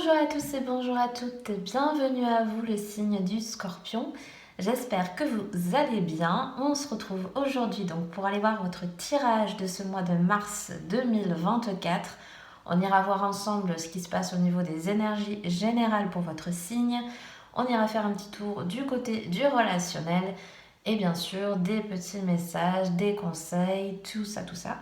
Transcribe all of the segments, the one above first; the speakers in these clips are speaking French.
Bonjour à tous et bonjour à toutes, bienvenue à vous le signe du Scorpion. J'espère que vous allez bien. On se retrouve aujourd'hui donc pour aller voir votre tirage de ce mois de mars 2024. On ira voir ensemble ce qui se passe au niveau des énergies générales pour votre signe. On ira faire un petit tour du côté du relationnel et bien sûr des petits messages, des conseils, tout ça, tout ça.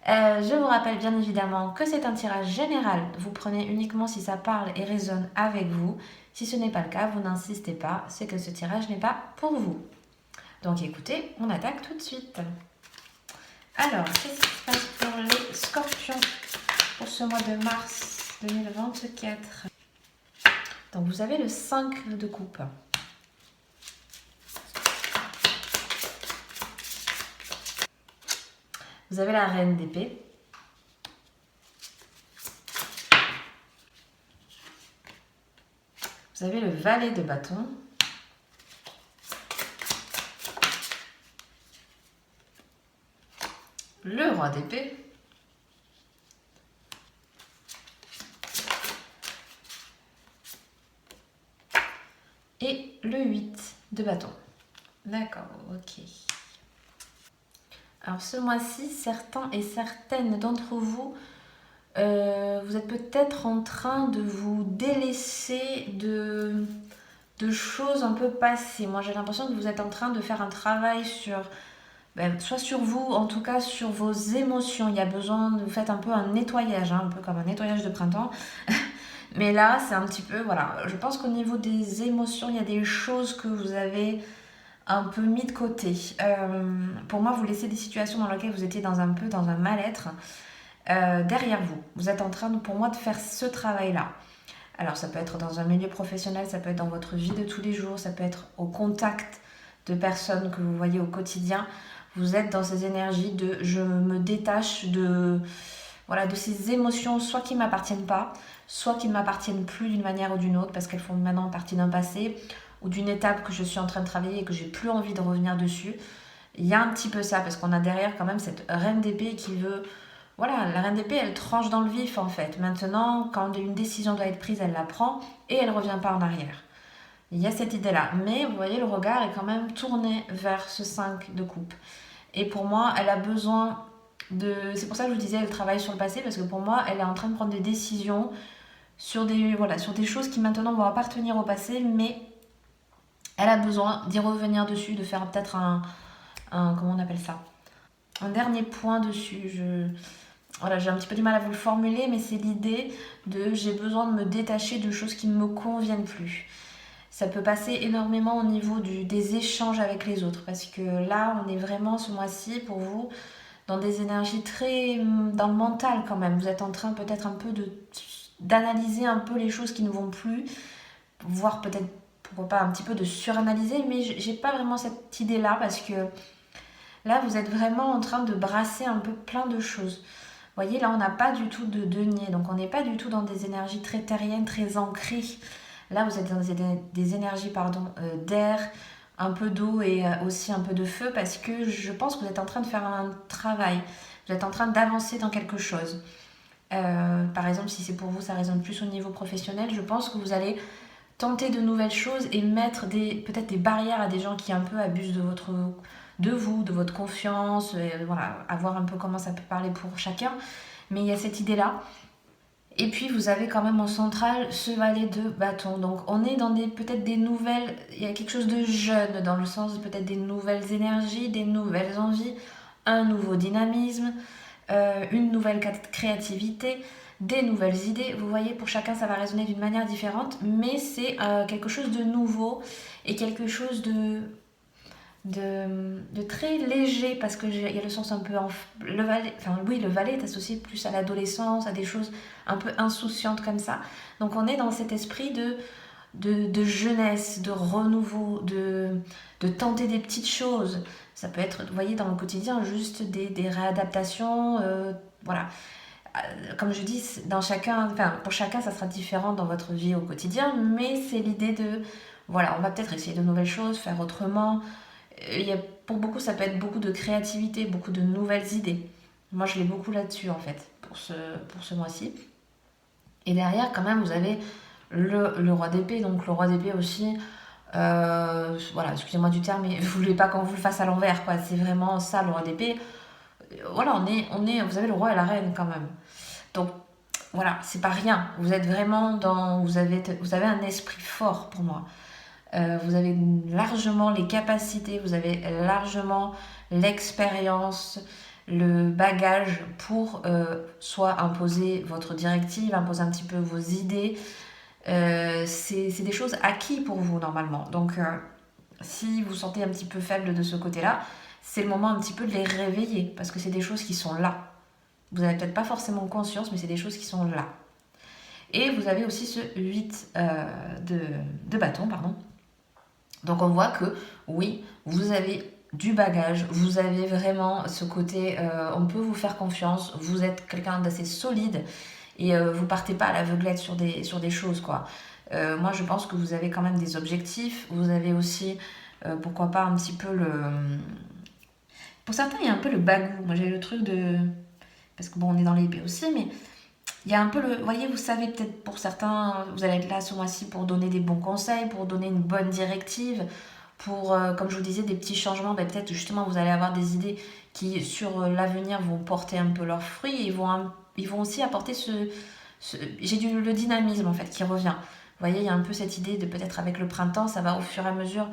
Je vous rappelle bien évidemment que c'est un tirage général. Vous prenez uniquement si ça parle et résonne avec vous. Si ce n'est pas le cas, vous n'insistez pas, c'est que ce tirage n'est pas pour vous. Donc écoutez, on attaque tout de suite. Alors, qu'est-ce qui se passe pour les scorpions pour ce mois de mars 2024? Donc vous avez le 5 de coupe. Vous avez la reine d'épée. Vous avez le valet de bâton. Le roi d'épée. Et le 8 de bâton. D'accord, ok. Alors ce mois-ci, certains et certaines d'entre vous, vous êtes peut-être en train de vous délaisser de choses un peu passées. Moi j'ai l'impression que vous êtes en train de faire un travail sur, soit sur vous, en tout cas sur vos émotions. Il y a besoin de vous faites un peu un nettoyage, un peu comme un nettoyage de printemps. Mais là c'est un petit peu, voilà, je pense qu'au niveau des émotions, il y a des choses que vous avez un peu mis de côté. Pour moi, vous laissez des situations dans lesquelles vous étiez dans un mal-être derrière vous. Vous êtes en train, pour moi, de faire ce travail-là. Alors, ça peut être dans un milieu professionnel, ça peut être dans votre vie de tous les jours, ça peut être au contact de personnes que vous voyez au quotidien. Vous êtes dans ces énergies de je me détache de ces émotions, soit qui ne m'appartiennent pas, soit qui ne m'appartiennent plus d'une manière ou d'une autre parce qu'elles font maintenant partie d'un passé ou d'une étape que je suis en train de travailler et que j'ai plus envie de revenir dessus. Il y a un petit peu ça parce qu'on a derrière quand même cette reine d'épée qui veut... Voilà, la reine d'épée, elle tranche dans le vif en fait. Maintenant, quand une décision doit être prise, elle la prend et elle ne revient pas en arrière. Il y a cette idée-là. Mais vous voyez, le regard est quand même tourné vers ce 5 de coupe. Et pour moi, elle a besoin de... C'est pour ça que je vous disais, elle travaille sur le passé parce que pour moi, elle est en train de prendre des décisions sur des choses qui maintenant vont appartenir au passé, mais elle a besoin d'y revenir dessus, de faire peut-être comment on appelle ça, un dernier point dessus. J'ai un petit peu du mal à vous le formuler, mais c'est l'idée de j'ai besoin de me détacher de choses qui ne me conviennent plus. Ça peut passer énormément au niveau des échanges avec les autres, parce que là, on est vraiment ce mois-ci pour vous dans des énergies très dans le mental quand même. Vous êtes en train peut-être un peu d'analyser un peu les choses qui ne vont plus, voire peut-être pourquoi pas un petit peu de suranalyser, mais j'ai pas vraiment cette idée-là parce que là, vous êtes vraiment en train de brasser un peu plein de choses. Vous voyez, là, on n'a pas du tout de denier, donc on n'est pas du tout dans des énergies très terriennes, très ancrées. Là, vous êtes dans des énergies d'air, un peu d'eau et aussi un peu de feu parce que je pense que vous êtes en train de faire un travail. Vous êtes en train d'avancer dans quelque chose. Par exemple, si c'est pour vous, ça résonne plus au niveau professionnel, je pense que vous allez tenter de nouvelles choses et mettre peut-être des barrières à des gens qui un peu abusent de vous, de votre confiance, à voir un peu comment ça peut parler pour chacun. Mais il y a cette idée-là. Et puis vous avez quand même en centrale ce valet de bâton. Donc on est dans peut-être des nouvelles, il y a quelque chose de jeune dans le sens peut-être des nouvelles énergies, des nouvelles envies, un nouveau dynamisme, une nouvelle créativité, des nouvelles idées. Vous voyez, pour chacun, ça va résonner d'une manière différente, mais c'est quelque chose de nouveau et quelque chose de très léger parce que il y a le sens un peu le valet est associé plus à l'adolescence, à des choses un peu insouciantes comme ça. Donc on est dans cet esprit de jeunesse, de renouveau, de tenter des petites choses. Ça peut être, vous voyez, dans le quotidien, juste des réadaptations, voilà. Comme je dis, pour chacun, ça sera différent dans votre vie au quotidien, mais c'est l'idée de, voilà, on va peut-être essayer de nouvelles choses, faire autrement. Pour beaucoup, ça peut être beaucoup de créativité, beaucoup de nouvelles idées. Moi, je l'ai beaucoup là-dessus, en fait, pour ce mois-ci. Et derrière, quand même, vous avez le roi d'épée. Donc le roi d'épée aussi, voilà, excusez-moi du terme, mais vous voulez pas qu'on vous le fasse à l'envers, quoi. C'est vraiment ça, le roi d'épée. Voilà, vous avez le roi et la reine quand même. Donc voilà, c'est pas rien. Vous êtes vraiment vous avez un esprit fort pour moi. Vous avez largement les capacités, vous avez largement l'expérience, le bagage pour soit imposer votre directive, imposer un petit peu vos idées. C'est des choses acquises pour vous normalement. Donc si vous sentez un petit peu faible de ce côté-là, c'est le moment un petit peu de les réveiller parce que c'est des choses qui sont là. Vous n'avez peut-être pas forcément conscience, mais c'est des choses qui sont là. Et vous avez aussi ce 8 de bâton, pardon. Donc on voit que oui, vous avez du bagage, vous avez vraiment ce côté, on peut vous faire confiance, vous êtes quelqu'un d'assez solide et vous partez pas à l'aveuglette sur des choses quoi. Moi je pense que vous avez quand même des objectifs, vous avez aussi, pourquoi pas un petit peu le... Pour certains il y a un peu le bagou, moi j'ai le truc de... Parce que bon on est dans l'épée aussi, mais il y a un peu le... Vous voyez, vous savez peut-être pour certains, vous allez être là ce mois-ci pour donner des bons conseils, pour donner une bonne directive, pour, comme je vous disais, des petits changements. Ben, peut-être justement vous allez avoir des idées qui sur l'avenir vont porter un peu leurs fruits et ils vont aussi apporter le dynamisme en fait qui revient. Vous voyez, il y a un peu cette idée de peut-être avec le printemps, ça va au fur et à mesure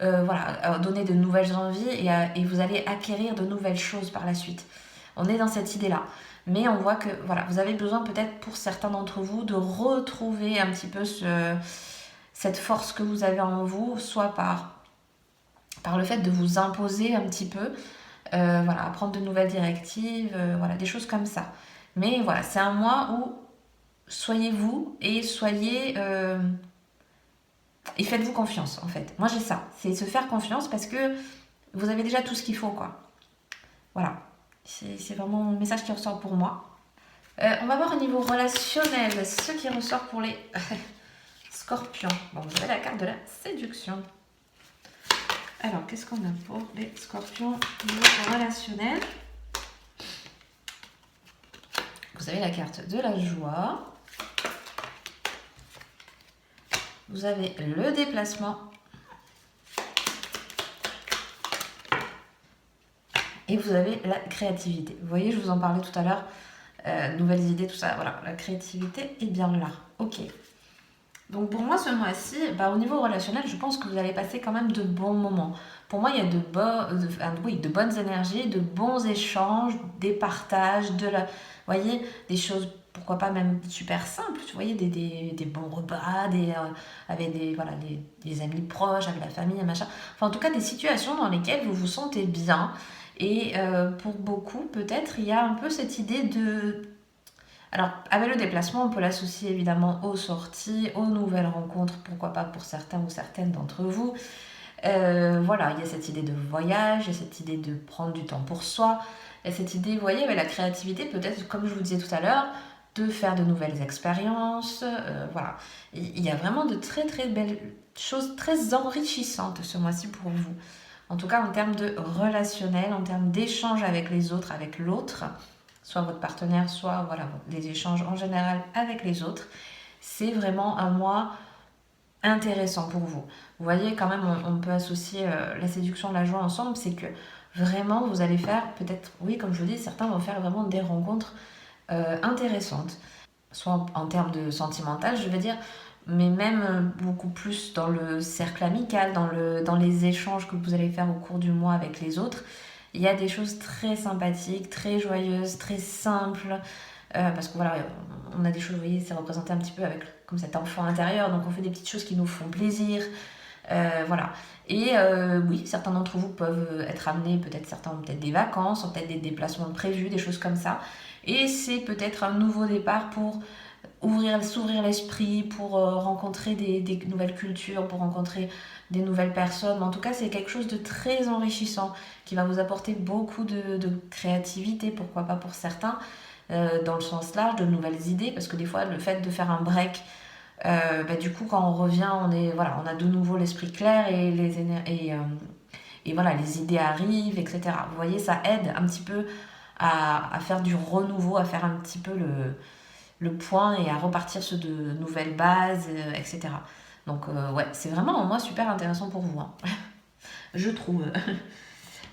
voilà, donner de nouvelles envies et vous allez acquérir de nouvelles choses par la suite. On est dans cette idée-là. Mais on voit que voilà, vous avez besoin peut-être pour certains d'entre vous de retrouver un petit peu cette force que vous avez en vous, soit par le fait de vous imposer un petit peu, voilà, prendre de nouvelles directives, voilà, des choses comme ça. Mais voilà, c'est un mois où soyez vous et et faites-vous confiance en fait. Moi j'ai ça, c'est se faire confiance parce que vous avez déjà tout ce qu'il faut quoi. Voilà, c'est vraiment le message qui ressort pour moi. On va voir au niveau relationnel ce qui ressort pour les scorpions. Bon, vous avez la carte de la séduction. Alors, qu'est-ce qu'on a pour les scorpions au niveau relationnel? Vous avez la carte de la joie. Vous avez le déplacement. Et vous avez la créativité. Vous voyez, je vous en parlais tout à l'heure. Nouvelles idées, tout ça. Voilà, la créativité est bien là. Ok. Donc pour moi, ce mois-ci, au niveau relationnel, je pense que vous allez passer quand même de bons moments. Pour moi, il y a de bonnes énergies, de bons échanges, des partages, vous voyez, des choses, pourquoi pas même super simples. Vous voyez, des bons repas, avec des amis proches, avec la famille, machin. Enfin, en tout cas, des situations dans lesquelles vous vous sentez bien. Et pour beaucoup, peut-être, il y a un peu cette idée de... Alors, avec le déplacement, on peut l'associer évidemment aux sorties, aux nouvelles rencontres, pourquoi pas pour certains ou certaines d'entre vous. Voilà, il y a cette idée de voyage, il y a cette idée de prendre du temps pour soi, il y a cette idée, vous voyez, avec la créativité, peut-être, comme je vous disais tout à l'heure, de faire de nouvelles expériences. Voilà, il y a vraiment de très très belles choses, très enrichissantes ce mois-ci pour vous. En tout cas, en termes de relationnel, en termes d'échange avec les autres, avec l'autre, soit votre partenaire, soit voilà, les échanges en général avec les autres. C'est vraiment un mois intéressant pour vous. Vous voyez, quand même, on peut associer la séduction et la joie ensemble, c'est que vraiment, vous allez faire, peut-être, oui, comme je vous dis, certains vont faire vraiment des rencontres intéressantes, soit en termes de sentimental, je veux dire, mais même beaucoup plus dans le cercle amical, dans les échanges que vous allez faire au cours du mois avec les autres. Il y a des choses très sympathiques, très joyeuses, très simples. Parce que voilà, on a des choses, vous voyez, c'est représenté un petit peu avec comme cet enfant intérieur. Donc on fait des petites choses qui nous font plaisir. Voilà. Et oui, certains d'entre vous peuvent être amenés, certains ont peut-être des vacances, ont peut-être des déplacements prévus, des choses comme ça. Et c'est peut-être un nouveau départ pour s'ouvrir l'esprit, pour rencontrer des nouvelles cultures, pour rencontrer des nouvelles personnes. Mais en tout cas, c'est quelque chose de très enrichissant qui va vous apporter beaucoup de créativité, pourquoi pas pour certains, dans le sens large, de nouvelles idées, parce que des fois, le fait de faire un break, du coup, quand on revient, on a de nouveau l'esprit clair et voilà, les idées arrivent, etc. Vous voyez, ça aide un petit peu à faire du renouveau, à faire un petit peu le point et à repartir sur de nouvelles bases, etc. Donc ouais, c'est vraiment moi super intéressant pour vous, hein. Je trouve.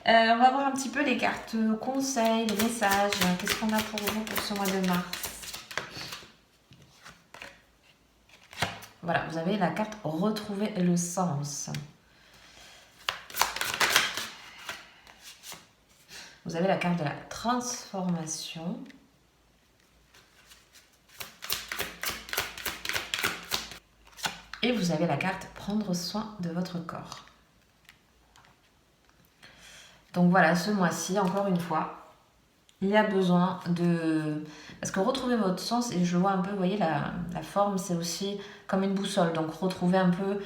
On va voir un petit peu les cartes conseils, les messages. Qu'est-ce qu'on a pour vous pour ce mois de mars? Voilà, vous avez la carte retrouver le sens. Vous avez la carte de la transformation. Et vous avez la carte prendre soin de votre corps. Donc voilà, ce mois-ci, encore une fois, il y a besoin de... Parce que retrouver votre sens, et je vois un peu, vous voyez, la forme, c'est aussi comme une boussole. Donc retrouver un peu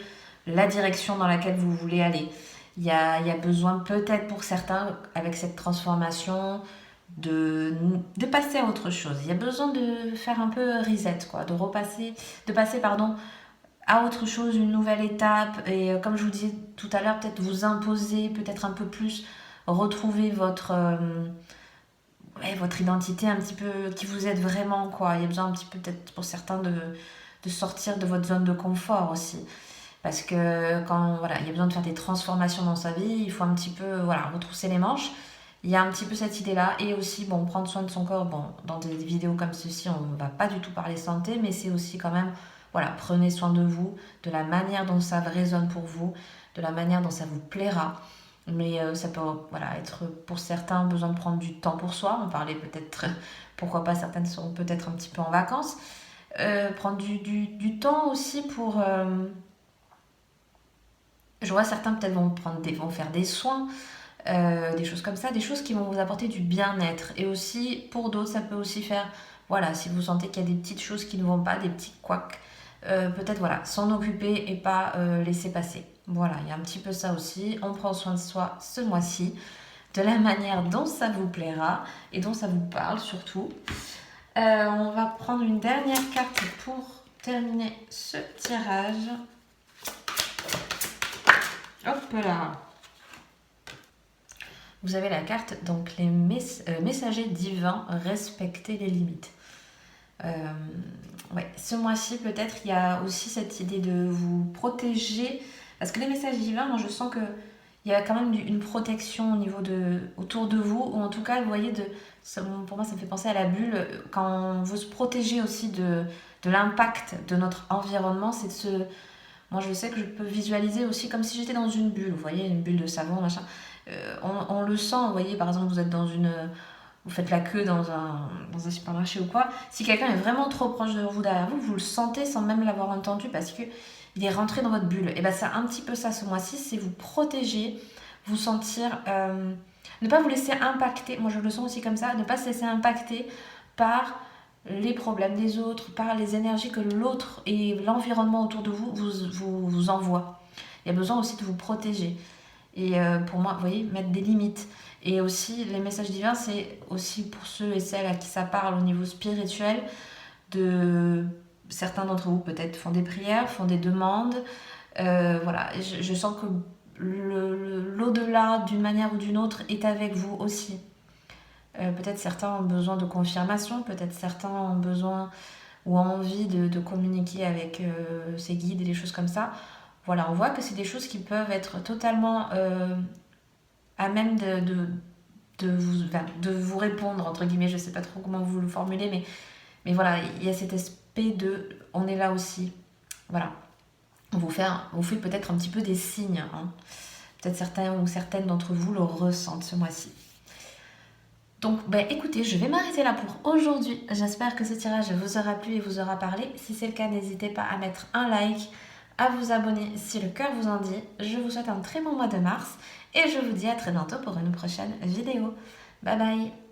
la direction dans laquelle vous voulez aller. Il y a besoin peut-être pour certains, avec cette transformation, de passer à autre chose. Il y a besoin de faire un peu reset, quoi, de passer, pardon, à autre chose, une nouvelle étape. Et comme je vous disais tout à l'heure, peut-être vous imposer, peut-être un peu plus, retrouver votre identité un petit peu, qui vous aide vraiment, quoi. Il y a besoin un petit peu, peut-être pour certains, de sortir de votre zone de confort aussi. Parce que quand il y a besoin de faire des transformations dans sa vie, il faut un petit peu retrousser les manches. Il y a un petit peu cette idée-là. Et aussi, prendre soin de son corps. Dans des vidéos comme ceci, on ne va pas du tout parler santé, mais c'est aussi quand même, prenez soin de vous, de la manière dont ça résonne pour vous, de la manière dont ça vous plaira. Mais ça peut être pour certains besoin de prendre du temps pour soi. On parlait peut-être, pourquoi pas, certaines seront peut-être un petit peu en vacances. Prendre du temps aussi pour... je vois certains peut-être vont faire des soins, des choses comme ça, des choses qui vont vous apporter du bien-être. Et aussi, pour d'autres, ça peut aussi faire, si vous sentez qu'il y a des petites choses qui ne vont pas, des petits couacs, peut-être s'en occuper et pas laisser passer. Voilà, il y a un petit peu ça aussi. On prend soin de soi ce mois-ci, de la manière dont ça vous plaira et dont ça vous parle surtout. On va prendre une dernière carte pour terminer ce tirage. Hop là. Vous avez la carte, donc les messagers divins, respecter les limites. Ce mois-ci, peut-être, il y a aussi cette idée de vous protéger. Parce que les messages divins, moi, je sens qu'il y a quand même une protection autour de vous. Ou en tout cas, vous voyez, pour moi, ça me fait penser à la bulle. Quand on veut se protéger aussi de l'impact de notre environnement, c'est de se... Moi, je sais que je peux visualiser aussi comme si j'étais dans une bulle. Vous voyez, une bulle de savon, machin. On le sent, vous voyez, par exemple, vous faites la queue dans un supermarché ou quoi. Si quelqu'un est vraiment trop proche de vous derrière vous, vous le sentez sans même l'avoir entendu parce qu'il est rentré dans votre bulle. Et bien, c'est un petit peu ça ce mois-ci, c'est vous protéger, vous sentir... ne pas vous laisser impacter, moi je le sens aussi comme ça, ne pas se laisser impacter par les problèmes des autres, par les énergies que l'autre et l'environnement autour de vous envoient. Il y a besoin aussi de vous protéger. Et pour moi, vous voyez, mettre des limites. Et aussi, les messages divins, c'est aussi pour ceux et celles à qui ça parle au niveau spirituel. Certains d'entre vous, peut-être, font des prières, font des demandes. Je sens que l'au-delà, d'une manière ou d'une autre, est avec vous aussi. Peut-être certains ont besoin de confirmation, peut-être certains ont besoin ou ont envie de communiquer avec ces guides et des choses comme ça. Voilà, on voit que c'est des choses qui peuvent être totalement à même de vous répondre, entre guillemets, je ne sais pas trop comment vous le formulez, mais voilà, il y a cet aspect de on est là aussi. Voilà, on vous fait peut-être un petit peu des signes, hein. Peut-être certains ou certaines d'entre vous le ressentent ce mois-ci. Donc, écoutez, je vais m'arrêter là pour aujourd'hui. J'espère que ce tirage vous aura plu et vous aura parlé. Si c'est le cas, n'hésitez pas à mettre un like, à vous abonner si le cœur vous en dit. Je vous souhaite un très bon mois de mars et je vous dis à très bientôt pour une prochaine vidéo. Bye bye!